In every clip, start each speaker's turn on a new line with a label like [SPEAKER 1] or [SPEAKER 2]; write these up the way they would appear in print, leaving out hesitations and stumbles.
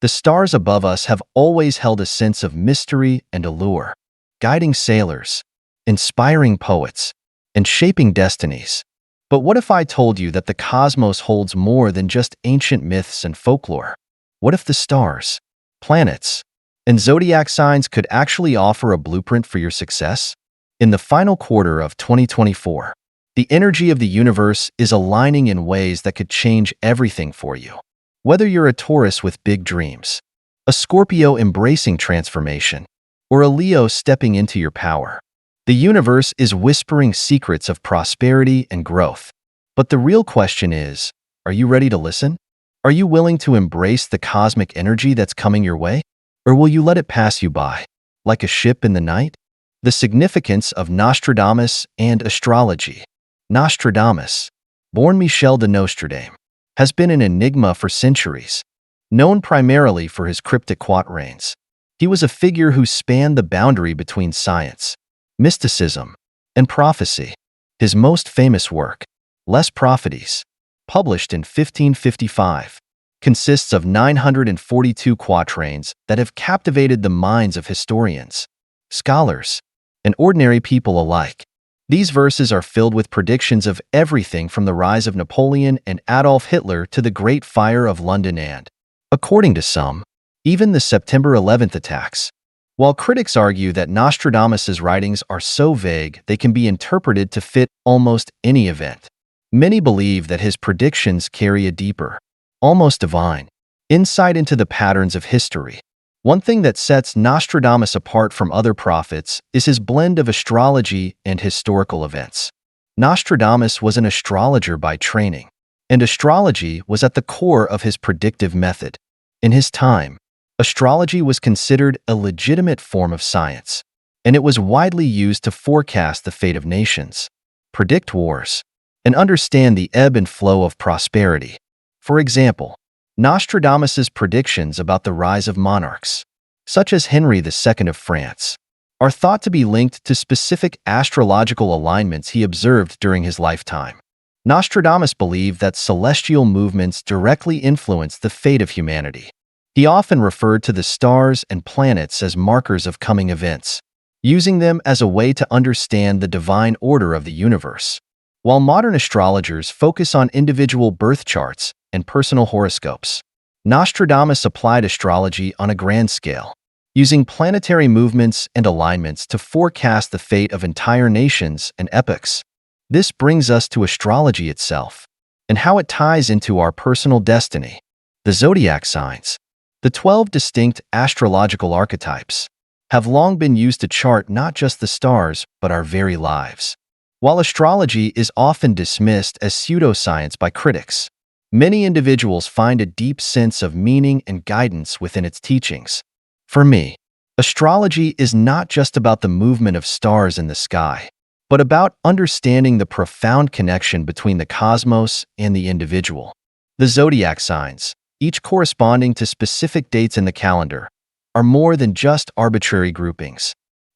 [SPEAKER 1] The stars above us have always held a sense of mystery and allure, guiding sailors, inspiring poets, and shaping destinies. But what if I told you that the cosmos holds more than just ancient myths and folklore? What if the stars, planets, and zodiac signs could actually offer a blueprint for your success? In the final quarter of 2024, the energy of the universe is aligning in ways that could change everything for you. Whether you're a Taurus with big dreams, a Scorpio embracing transformation, or a Leo stepping into your power, the universe is whispering secrets of prosperity and growth. But the real question is, are you ready to listen? Are you willing to embrace the cosmic energy that's coming your way? Or will you let it pass you by, like a ship in the night? The significance of Nostradamus and astrology. Nostradamus, born Michel de Nostradamus, has been an enigma for centuries. Known primarily for his cryptic quatrains, he was a figure who spanned the boundary between science, mysticism, and prophecy. His most famous work, Les Prophecies, published in 1555, consists of 942 quatrains that have captivated the minds of historians, scholars, and ordinary people alike. These verses are filled with predictions of everything from the rise of Napoleon and Adolf Hitler to the Great Fire of London and, according to some, even the September 11th attacks. While critics argue that Nostradamus's writings are so vague they can be interpreted to fit almost any event, many believe that his predictions carry a deeper, almost divine, insight into the patterns of history. One thing that sets Nostradamus apart from other prophets is his blend of astrology and historical events. Nostradamus was an astrologer by training, and astrology was at the core of his predictive method. In his time, astrology was considered a legitimate form of science, and it was widely used to forecast the fate of nations, predict wars, and understand the ebb and flow of prosperity. For example, Nostradamus's predictions about the rise of monarchs, such as Henry II of France, are thought to be linked to specific astrological alignments he observed during his lifetime. Nostradamus believed that celestial movements directly influence the fate of humanity. He often referred to the stars and planets as markers of coming events, using them as a way to understand the divine order of the universe. While modern astrologers focus on individual birth charts and personal horoscopes, Nostradamus applied astrology on a grand scale, using planetary movements and alignments to forecast the fate of entire nations and epochs. This brings us to astrology itself, and how it ties into our personal destiny. The zodiac signs, the 12 distinct astrological archetypes, have long been used to chart not just the stars but our very lives. While astrology is often dismissed as pseudoscience by critics, many individuals find a deep sense of meaning and guidance within its teachings. For me, astrology is not just about the movement of stars in the sky, but about understanding the profound connection between the cosmos and the individual. The zodiac signs, each corresponding to specific dates in the calendar, are more than just arbitrary groupings.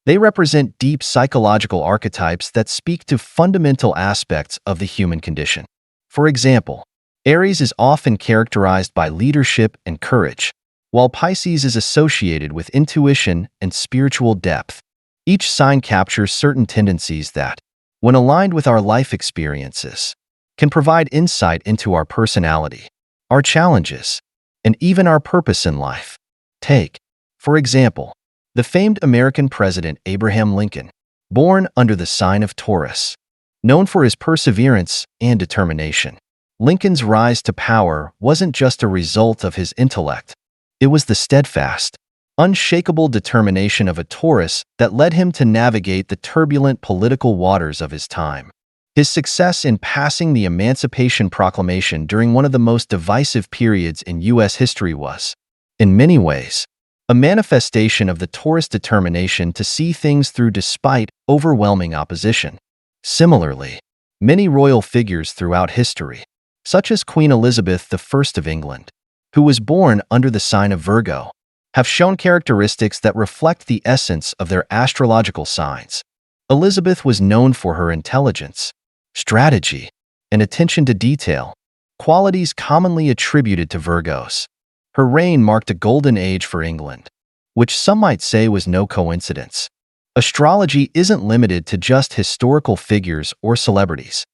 [SPEAKER 1] They represent deep psychological archetypes that speak to fundamental aspects of the human condition. For example, Aries is often characterized by leadership and courage, while Pisces is associated with intuition and spiritual depth. Each sign captures certain tendencies that, when aligned with our life experiences, can provide insight into our personality, our challenges, and even our purpose in life. Take, for example, the famed American President Abraham Lincoln, born under the sign of Taurus. Known for his perseverance and determination, Lincoln's rise to power wasn't just a result of his intellect. It was the steadfast, unshakable determination of a Taurus that led him to navigate the turbulent political waters of his time. His success in passing the Emancipation Proclamation during one of the most divisive periods in U.S. history was, in many ways, a manifestation of the Taurus determination to see things through despite overwhelming opposition. Similarly, many royal figures throughout history, such as Queen Elizabeth I of England, who was born under the sign of Virgo, have shown characteristics that reflect the essence of their astrological signs. Elizabeth was known for her intelligence, strategy, and attention to detail, qualities commonly attributed to Virgos. Her reign marked a golden age for England, which some might say was no coincidence. Astrology isn't limited to just historical figures or celebrities.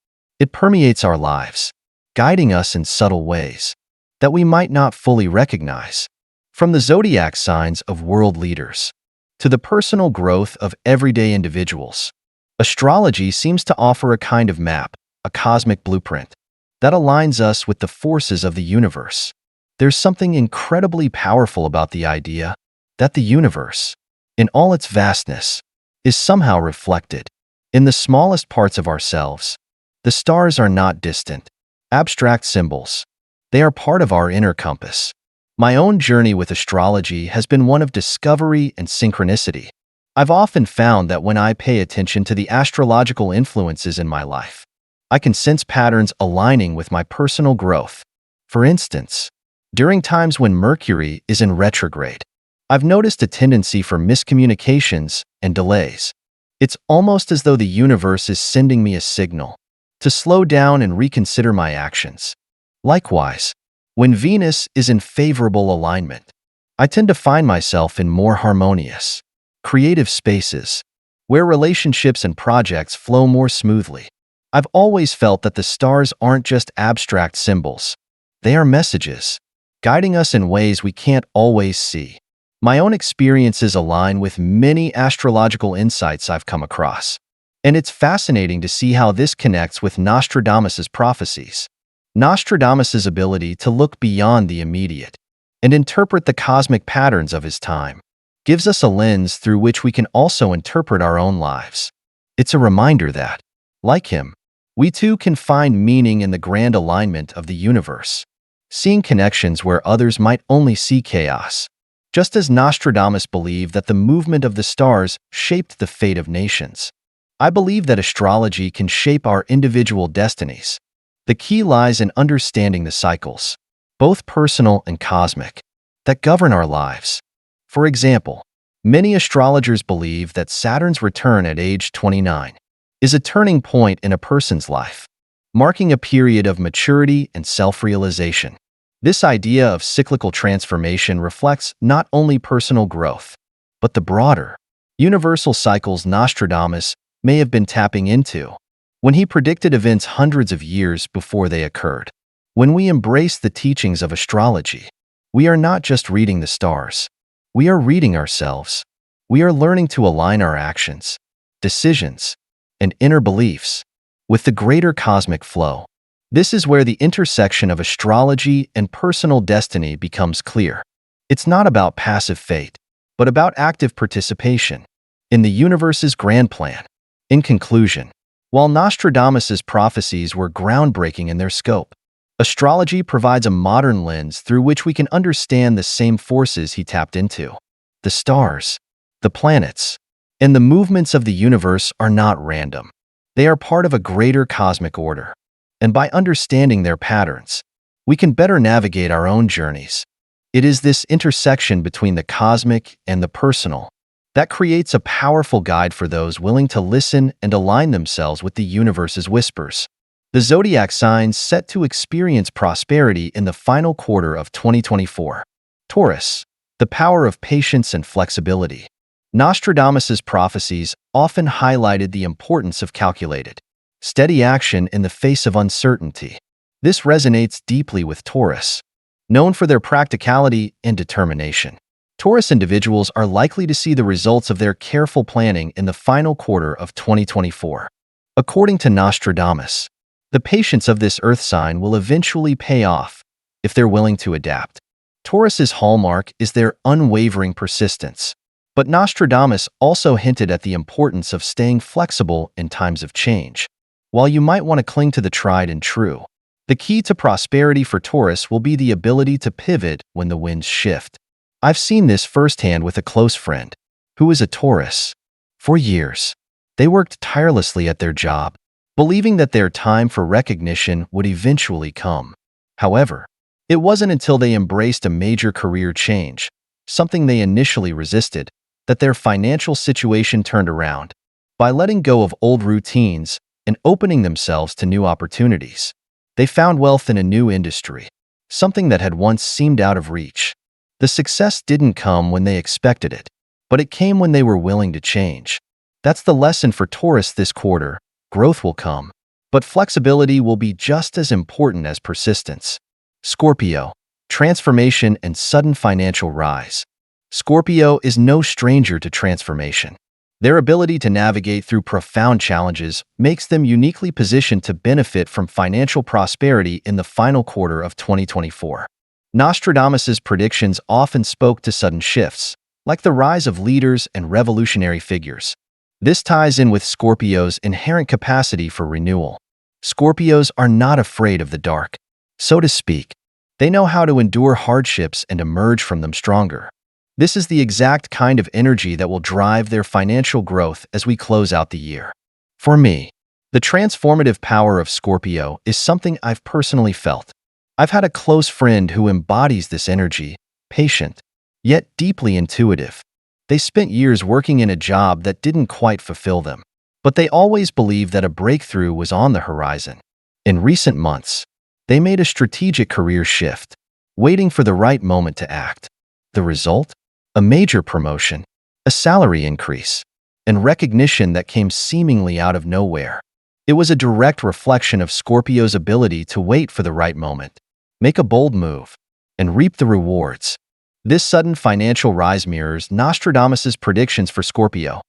[SPEAKER 1] It permeates our lives, guiding us in subtle ways that we might not fully recognize. From the zodiac signs of world leaders to the personal growth of everyday individuals, astrology seems to offer a kind of map, a cosmic blueprint, that aligns us with the forces of the universe. There's something incredibly powerful about the idea that the universe, in all its vastness, is somehow reflected in the smallest parts of ourselves. The stars are not distant, abstract symbols. They are part of our inner compass. My own journey with astrology has been one of discovery and synchronicity. I've often found that when I pay attention to the astrological influences in my life, I can sense patterns aligning with my personal growth. For instance, during times when Mercury is in retrograde, I've noticed a tendency for miscommunications and delays. It's almost as though the universe is sending me a signal to slow down and reconsider my actions. Likewise, when Venus is in favorable alignment, I tend to find myself in more harmonious, creative spaces, where relationships and projects flow more smoothly. I've always felt that the stars aren't just abstract symbols. They are messages, guiding us in ways we can't always see. My own experiences align with many astrological insights I've come across, and it's fascinating to see how this connects with Nostradamus's prophecies. Nostradamus's ability to look beyond the immediate and interpret the cosmic patterns of his time gives us a lens through which we can also interpret our own lives. It's a reminder that, like him, we too can find meaning in the grand alignment of the universe, seeing connections where others might only see chaos. Just as Nostradamus believed that the movement of the stars shaped the fate of nations, I believe that astrology can shape our individual destinies. The key lies in understanding the cycles, both personal and cosmic, that govern our lives. For example, many astrologers believe that Saturn's return at age 29 is a turning point in a person's life, marking a period of maturity and self-realization. This idea of cyclical transformation reflects not only personal growth, but the broader, universal cycles Nostradamus may have been tapping into when he predicted events hundreds of years before they occurred. When we embrace the teachings of astrology, we are not just reading the stars. We are reading ourselves. We are learning to align our actions, decisions, and inner beliefs with the greater cosmic flow. This is where the intersection of astrology and personal destiny becomes clear. It's not about passive faith, but about active participation in the universe's grand plan. In conclusion, while Nostradamus's prophecies were groundbreaking in their scope, astrology provides a modern lens through which we can understand the same forces he tapped into. The stars, the planets, and the movements of the universe are not random. They are part of a greater cosmic order, and by understanding their patterns, we can better navigate our own journeys. It is this intersection between the cosmic and the personal that creates a powerful guide for those willing to listen and align themselves with the universe's whispers. The zodiac signs set to experience prosperity in the final quarter of 2024. Taurus, the power of patience and flexibility. Nostradamus's prophecies often highlighted the importance of calculated, steady action in the face of uncertainty. This resonates deeply with Taurus, known for their practicality and determination. Taurus individuals are likely to see the results of their careful planning in the final quarter of 2024. According to Nostradamus, the patience of this earth sign will eventually pay off if they're willing to adapt. Taurus's hallmark is their unwavering persistence, but Nostradamus also hinted at the importance of staying flexible in times of change. While you might want to cling to the tried and true, the key to prosperity for Taurus will be the ability to pivot when the winds shift. I've seen this firsthand with a close friend who is a Taurus. For years, they worked tirelessly at their job, believing that their time for recognition would eventually come. However, it wasn't until they embraced a major career change, something they initially resisted, that their financial situation turned around. By letting go of old routines and opening themselves to new opportunities, they found wealth in a new industry, something that had once seemed out of reach. The success didn't come when they expected it, but it came when they were willing to change. That's the lesson for Taurus this quarter. Growth will come, but flexibility will be just as important as persistence. Scorpio, transformation and sudden financial rise. Scorpio is no stranger to transformation. Their ability to navigate through profound challenges makes them uniquely positioned to benefit from financial prosperity in the final quarter of 2024. Nostradamus's predictions often spoke to sudden shifts, like the rise of leaders and revolutionary figures. This ties in with Scorpio's inherent capacity for renewal. Scorpios are not afraid of the dark, so to speak. They know how to endure hardships and emerge from them stronger. This is the exact kind of energy that will drive their financial growth as we close out the year. For me, the transformative power of Scorpio is something I've personally felt. I've had a close friend who embodies this energy, patient, yet deeply intuitive. They spent years working in a job that didn't quite fulfill them, but they always believed that a breakthrough was on the horizon. In recent months, they made a strategic career shift, waiting for the right moment to act. The result? A major promotion, a salary increase, and recognition that came seemingly out of nowhere. It was a direct reflection of Scorpio's ability to wait for the right moment, make a bold move, and reap the rewards. This sudden financial rise mirrors Nostradamus's predictions for Scorpio.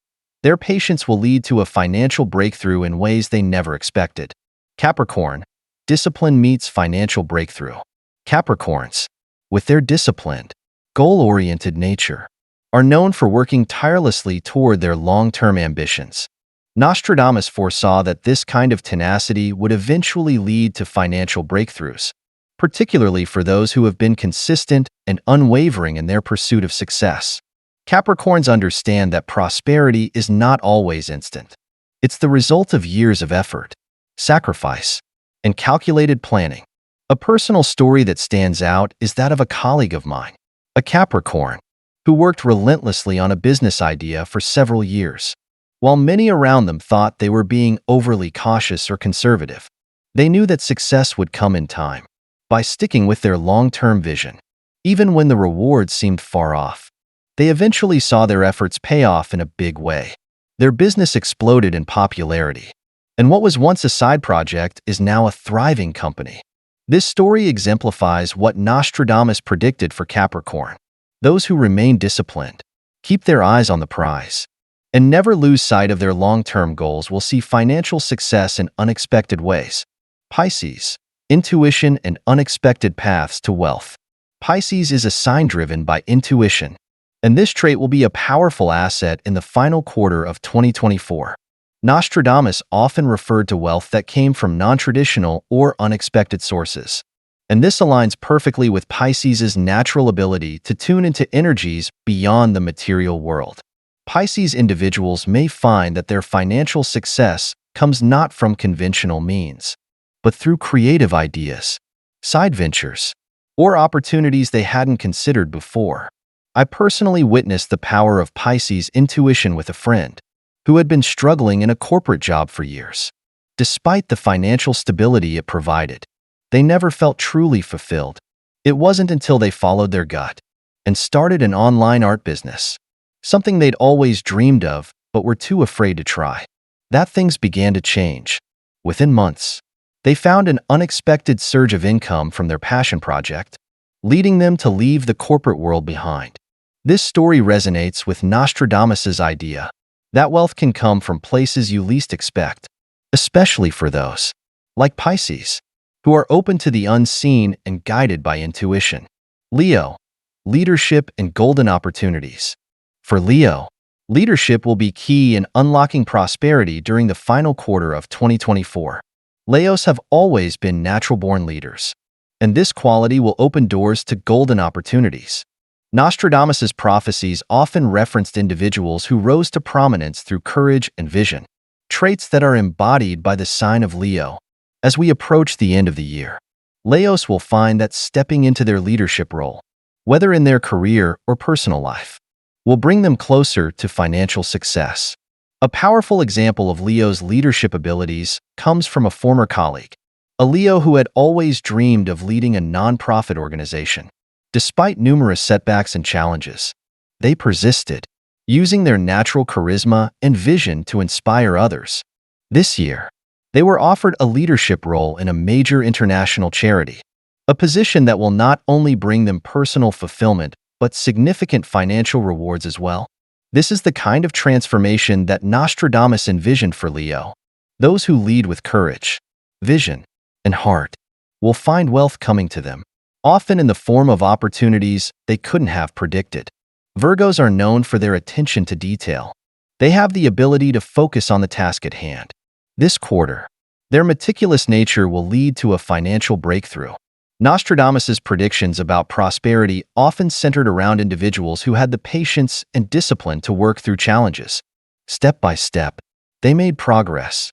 [SPEAKER 1] Their patience will lead to a financial breakthrough in ways they never expected. Capricorn, discipline meets financial breakthrough. Capricorns, with their disciplined, goal-oriented nature, are known for working tirelessly toward their long-term ambitions. Nostradamus foresaw that this kind of tenacity would eventually lead to financial breakthroughs, particularly for those who have been consistent and unwavering in their pursuit of success. Capricorns understand that prosperity is not always instant. It's the result of years of effort, sacrifice, and calculated planning. A personal story that stands out is that of a colleague of mine, a Capricorn, who worked relentlessly on a business idea for several years. While many around them thought they were being overly cautious or conservative, they knew that success would come in time. By sticking with their long-term vision, even when the rewards seemed far off, they eventually saw their efforts pay off in a big way. Their business exploded in popularity, and what was once a side project is now a thriving company. This story exemplifies what Nostradamus predicted for Capricorn. Those who remain disciplined, keep their eyes on the prize, and never lose sight of their long-term goals will see financial success in unexpected ways. Pisces, intuition and unexpected paths to wealth. Pisces is a sign driven by intuition, and this trait will be a powerful asset in the final quarter of 2024. Nostradamus often referred to wealth that came from non-traditional or unexpected sources, and this aligns perfectly with Pisces' natural ability to tune into energies beyond the material world. Pisces individuals may find that their financial success comes not from conventional means, but through creative ideas, side ventures, or opportunities they hadn't considered before. I personally witnessed the power of Pisces' intuition with a friend who had been struggling in a corporate job for years. Despite the financial stability it provided, they never felt truly fulfilled. It wasn't until they followed their gut and started an online art business, something they'd always dreamed of but were too afraid to try, that things began to change. Within months, they found an unexpected surge of income from their passion project, leading them to leave the corporate world behind. This story resonates with Nostradamus's idea that wealth can come from places you least expect, especially for those, like Pisces, who are open to the unseen and guided by intuition. Leo, leadership and golden opportunities. For Leo, leadership will be key in unlocking prosperity during the final quarter of 2024. Leos have always been natural-born leaders, and this quality will open doors to golden opportunities. Nostradamus's prophecies often referenced individuals who rose to prominence through courage and vision, traits that are embodied by the sign of Leo. As we approach the end of the year, Leos will find that stepping into their leadership role, whether in their career or personal life, will bring them closer to financial success. A powerful example of Leo's leadership abilities comes from a former colleague. a Leo who had always dreamed of leading a nonprofit organization. Despite numerous setbacks and challenges, they persisted, using their natural charisma and vision to inspire others. This year, they were offered a leadership role in a major international charity, a position that will not only bring them personal fulfillment but significant financial rewards as well. This is the kind of transformation that Nostradamus envisioned for Leo. Those who lead with courage, vision, and heart will find wealth coming to them, often in the form of opportunities they couldn't have predicted. Virgos are known for their attention to detail. They have the ability to focus on the task at hand. This quarter, their meticulous nature will lead to a financial breakthrough. Nostradamus's predictions about prosperity often centered around individuals who had the patience and discipline to work through challenges. Step by step, they made progress.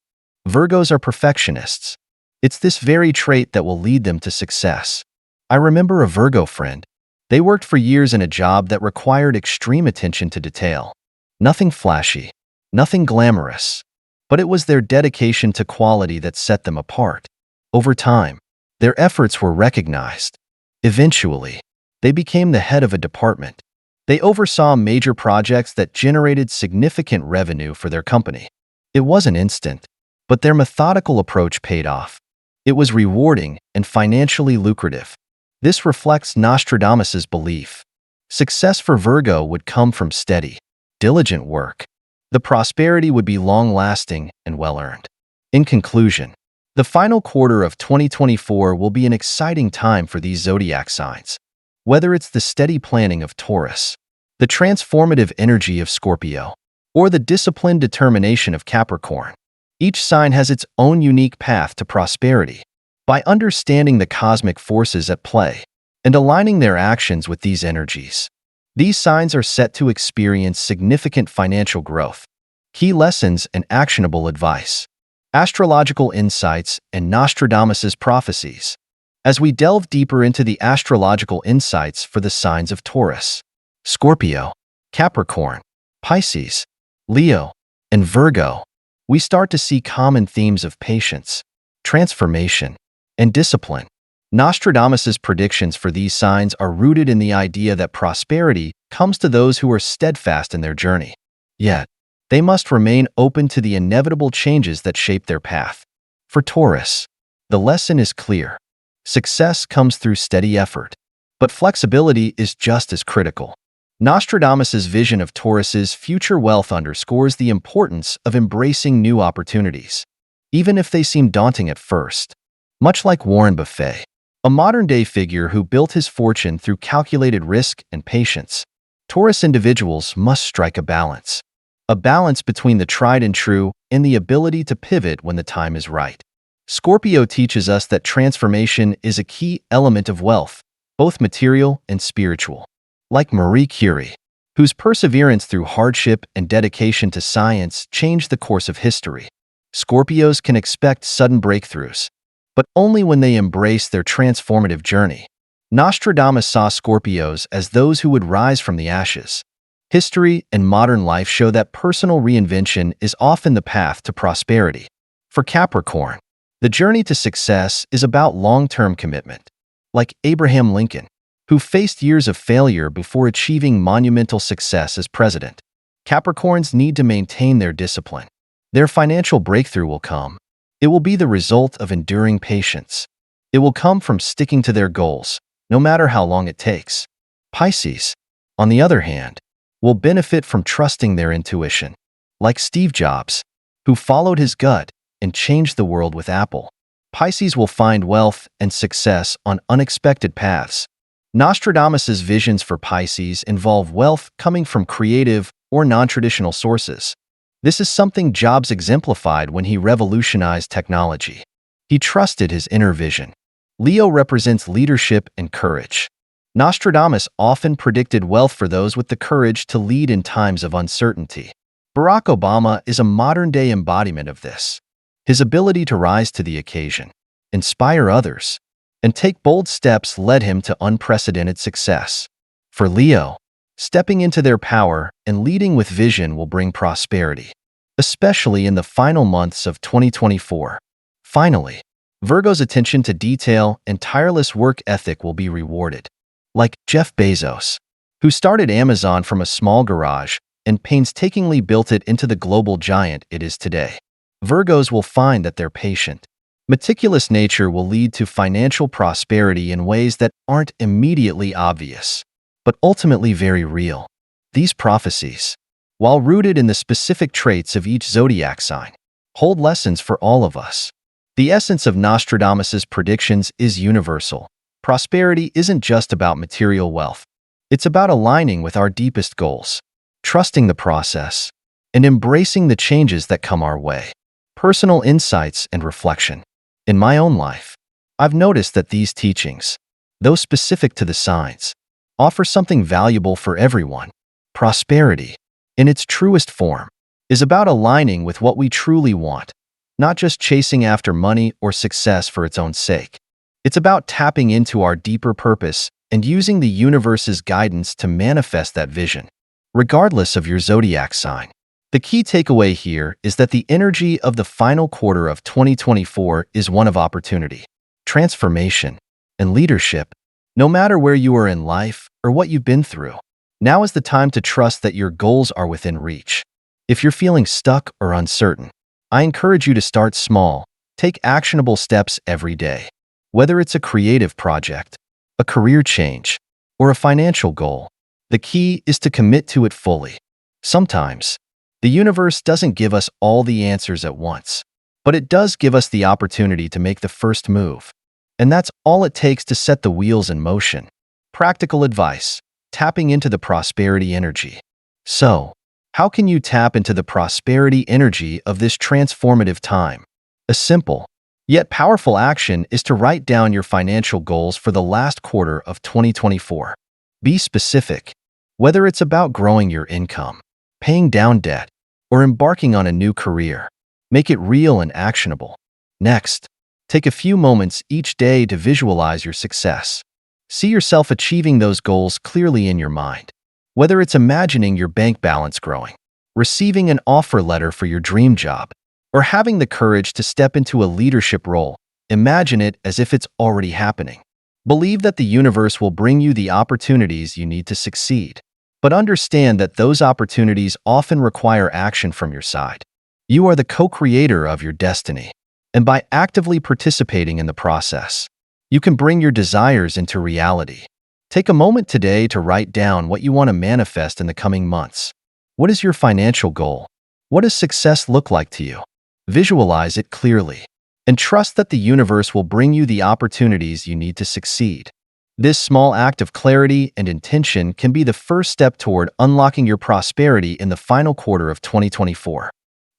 [SPEAKER 1] Virgos are perfectionists. It's this very trait that will lead them to success. I remember a Virgo friend. They worked for years in a job that required extreme attention to detail. Nothing flashy, nothing glamorous, but it was their dedication to quality that set them apart. Over time, their efforts were recognized. Eventually, they became the head of a department. They oversaw major projects that generated significant revenue for their company. It wasn't instant, but their methodical approach paid off. It was rewarding and financially lucrative. This reflects Nostradamus's belief. Success for Virgo would come from steady, diligent work. The prosperity would be long-lasting and well-earned. In conclusion, the final quarter of 2024 will be an exciting time for these zodiac signs. Whether it's the steady planning of Taurus, the transformative energy of Scorpio, or the disciplined determination of Capricorn, each sign has its own unique path to prosperity. By understanding the cosmic forces at play and aligning their actions with these energies, these signs are set to experience significant financial growth. Key lessons and actionable advice. Astrological insights and Nostradamus's prophecies. As we delve deeper into the astrological insights for the signs of Taurus, Scorpio, Capricorn, Pisces, Leo, and Virgo, we start to see common themes of patience, transformation, and discipline. Nostradamus's predictions for these signs are rooted in the idea that prosperity comes to those who are steadfast in their journey. Yet, they must remain open to the inevitable changes that shape their path. For Taurus, the lesson is clear. Success comes through steady effort, but flexibility is just as critical. Nostradamus's vision of Taurus's future wealth underscores the importance of embracing new opportunities, even if they seem daunting at first. Much like Warren Buffett, a modern-day figure who built his fortune through calculated risk and patience, Taurus individuals must strike a balance. A balance between the tried and true and the ability to pivot when the time is right. Scorpio teaches us that transformation is a key element of wealth, both material and spiritual. Like Marie Curie, whose perseverance through hardship and dedication to science changed the course of history, Scorpios can expect sudden breakthroughs, but only when they embrace their transformative journey. Nostradamus saw Scorpios as those who would rise from the ashes. History and modern life show that personal reinvention is often the path to prosperity. For Capricorn, the journey to success is about long-term commitment. Like Abraham Lincoln, who faced years of failure before achieving monumental success as president, Capricorns need to maintain their discipline. Their financial breakthrough will come. It will be the result of enduring patience. It will come from sticking to their goals, no matter how long it takes. Pisces, on the other hand, will benefit from trusting their intuition. Like Steve Jobs, who followed his gut and changed the world with Apple, Pisces will find wealth and success on unexpected paths. Nostradamus's visions for Pisces involve wealth coming from creative or non-traditional sources. This is something Jobs exemplified when he revolutionized technology. He trusted his inner vision. Leo represents leadership and courage. Nostradamus often predicted wealth for those with the courage to lead in times of uncertainty. Barack Obama is a modern-day embodiment of this. His ability to rise to the occasion, inspire others, and take bold steps led him to unprecedented success. For Leo, stepping into their power and leading with vision will bring prosperity, especially in the final months of 2024. Finally, Virgo's attention to detail and tireless work ethic will be rewarded. Like Jeff Bezos, who started Amazon from a small garage and painstakingly built it into the global giant it is today. Virgos will find that their patient, meticulous nature will lead to financial prosperity in ways that aren't immediately obvious, but ultimately very real. These prophecies, while rooted in the specific traits of each zodiac sign, hold lessons for all of us. The essence of Nostradamus's predictions is universal. Prosperity isn't just about material wealth. It's about aligning with our deepest goals, trusting the process, and embracing the changes that come our way. Personal insights and reflection. In my own life, I've noticed that these teachings, though specific to the signs, offer something valuable for everyone. Prosperity, in its truest form, is about aligning with what we truly want, not just chasing after money or success for its own sake. It's about tapping into our deeper purpose and using the universe's guidance to manifest that vision, regardless of your zodiac sign. The key takeaway here is that the energy of the final quarter of 2024 is one of opportunity, transformation, and leadership, no matter where you are in life or what you've been through. Now is the time to trust that your goals are within reach. If you're feeling stuck or uncertain, I encourage you to start small, take actionable steps every day. Whether it's a creative project, a career change, or a financial goal, the key is to commit to it fully. Sometimes, the universe doesn't give us all the answers at once, but it does give us the opportunity to make the first move. And that's all it takes to set the wheels in motion. Practical advice: tapping into the prosperity energy. So, how can you tap into the prosperity energy of this transformative time? A simple, yet powerful action is to write down your financial goals for the last quarter of 2024. Be specific, whether it's about growing your income, paying down debt, or embarking on a new career. Make it real and actionable. Next, take a few moments each day to visualize your success. See yourself achieving those goals clearly in your mind. Whether it's imagining your bank balance growing, receiving an offer letter for your dream job, or having the courage to step into a leadership role, imagine it as if it's already happening. Believe that the universe will bring you the opportunities you need to succeed. But understand that those opportunities often require action from your side. You are the co-creator of your destiny, and by actively participating in the process, you can bring your desires into reality. Take a moment today to write down what you want to manifest in the coming months. What is your financial goal? What does success look like to you? Visualize it clearly, and trust that the universe will bring you the opportunities you need to succeed. This small act of clarity and intention can be the first step toward unlocking your prosperity in the final quarter of 2024.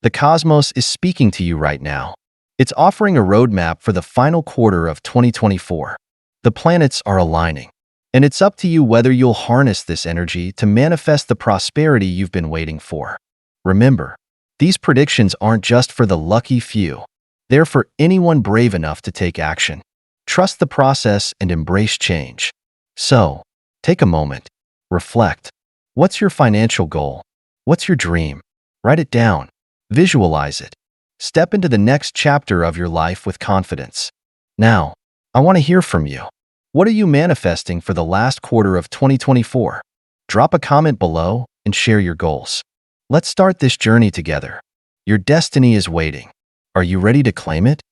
[SPEAKER 1] The cosmos is speaking to you right now. It's offering a roadmap for the final quarter of 2024. The planets are aligning, and it's up to you whether you'll harness this energy to manifest the prosperity you've been waiting for. Remember, these predictions aren't just for the lucky few. They're for anyone brave enough to take action. Trust the process and embrace change. So, take a moment, reflect. What's your financial goal? What's your dream? Write it down. Visualize it. Step into the next chapter of your life with confidence. Now, I want to hear from you. What are you manifesting for the last quarter of 2024? Drop a comment below and share your goals. Let's start this journey together. Your destiny is waiting. Are you ready to claim it?